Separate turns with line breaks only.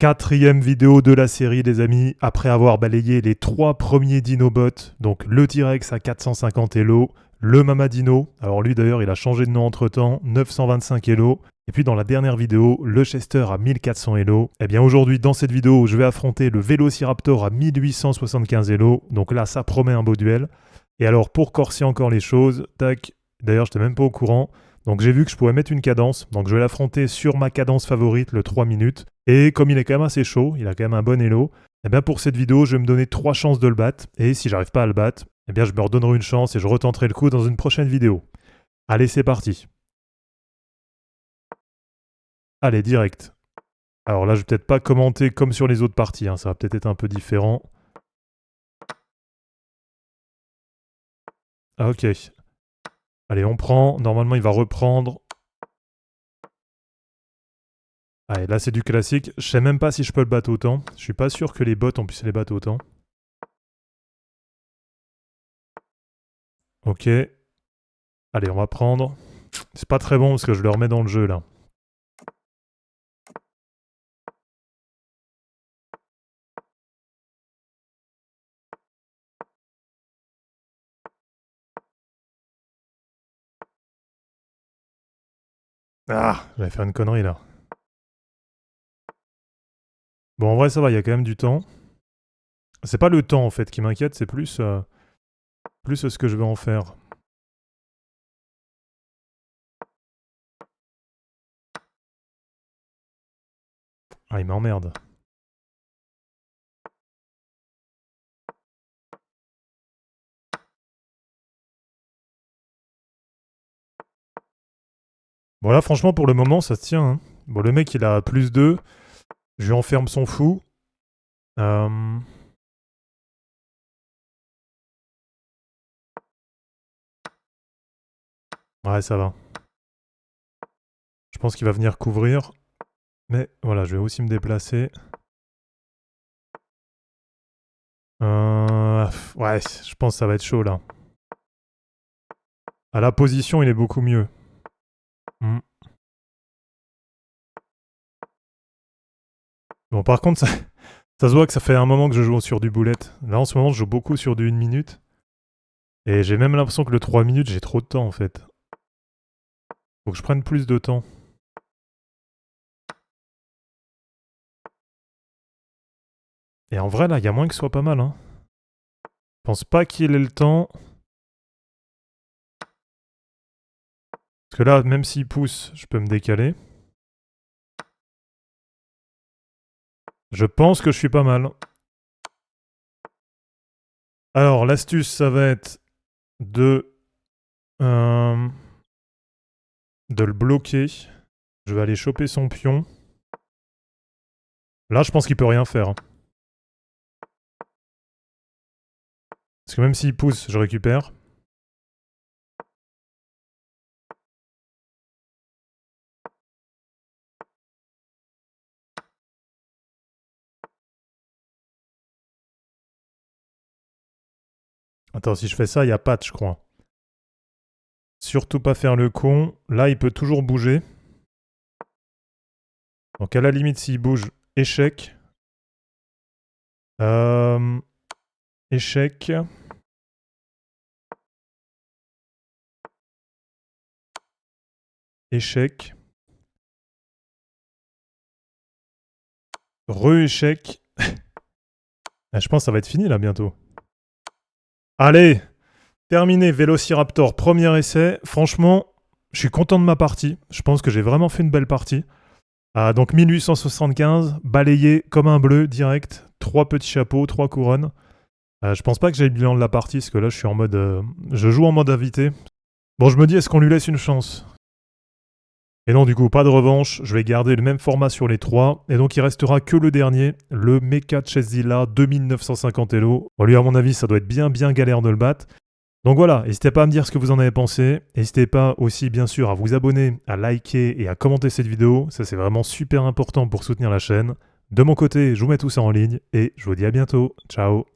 Quatrième vidéo de la série, les amis, après avoir balayé les 3 premiers Dinobots, donc le T-Rex à 450 Elo, le Mamadino, alors lui d'ailleurs il a changé de nom entre temps, 925 Elo, et puis dans la dernière vidéo, le Chester à 1400 Elo. Et bien aujourd'hui dans cette vidéo, je vais affronter le Vélociraptor à 1875 Elo, donc là ça promet un beau duel. Et alors pour corser encore les choses, tac, d'ailleurs j'étais même pas au courant, donc j'ai vu que je pouvais mettre une cadence, donc je vais l'affronter sur ma cadence favorite, le 3 minutes. Et comme il est quand même assez chaud, il a quand même un bon elo, et bien pour cette vidéo, je vais me donner 3 chances de le battre. Et si j'arrive pas à le battre, eh bien je me redonnerai une chance et je retenterai le coup dans une prochaine vidéo. Allez, c'est parti. Allez, direct. Alors là, je vais peut-être pas commenter comme sur les autres parties, hein, ça va peut-être être un peu différent. Ah, ok. Allez, on prend. Normalement, il va reprendre. Allez, là, c'est du classique. Je sais même pas si je peux le battre autant. Je suis pas sûr que les bots, on puisse les battre autant. Ok. Allez, on va prendre. C'est pas très bon parce que je le remets dans le jeu, là. Ah, j'allais faire une connerie, là. Bon, en vrai, ça va, il y a quand même du temps. C'est pas le temps, en fait, qui m'inquiète, c'est plus ce que je vais en faire. Ah, il m'emmerde. Bon, là, franchement, pour le moment, ça se tient. Hein. Bon, le mec, il a plus 2. Je lui enferme son fou. Ouais, ça va. Je pense qu'il va venir couvrir. Mais voilà, je vais aussi me déplacer. Ouais, je pense que ça va être chaud, là. À la position, il est beaucoup mieux. Bon, par contre, ça se voit que ça fait un moment que je joue sur du boulette. Là, en ce moment, je joue beaucoup sur du 1 minute. Et j'ai même l'impression que le 3 minutes, j'ai trop de temps, en fait. Faut que je prenne plus de temps. Et en vrai, là, il y a moins que ce soit pas mal, hein. Je pense pas qu'il ait le temps. Parce que là, même s'il pousse, je peux me décaler. Je pense que je suis pas mal. Alors, l'astuce, ça va être de le bloquer. Je vais aller choper son pion. Là, je pense qu'il peut rien faire. Hein. Parce que même s'il pousse, je récupère. Attends, si je fais ça, il y a patch, je crois. Surtout pas faire le con. Là, il peut toujours bouger. Donc à la limite, s'il bouge, échec. Échec. Échec. Re-échec. Je pense que ça va être fini là bientôt. Allez, terminé Vélociraptor, premier essai. Franchement, je suis content de ma partie. Je pense que j'ai vraiment fait une belle partie. Donc 1875, balayé comme un bleu, direct. 3 petits chapeaux, 3 couronnes. Je pense pas que j'ai le bilan de la partie, parce que là je suis en mode... je joue en mode invité. Bon, je me dis, est-ce qu'on lui laisse une chance? Et non, du coup, pas de revanche. Je vais garder le même format sur les 3. Et donc, il restera que le dernier, le Mecha Chestzilla 2950 Elo. Bon, lui, à mon avis, ça doit être bien galère de le battre. Donc voilà, n'hésitez pas à me dire ce que vous en avez pensé. N'hésitez pas aussi, bien sûr, à vous abonner, à liker et à commenter cette vidéo. Ça, c'est vraiment super important pour soutenir la chaîne. De mon côté, je vous mets tout ça en ligne et je vous dis à bientôt. Ciao!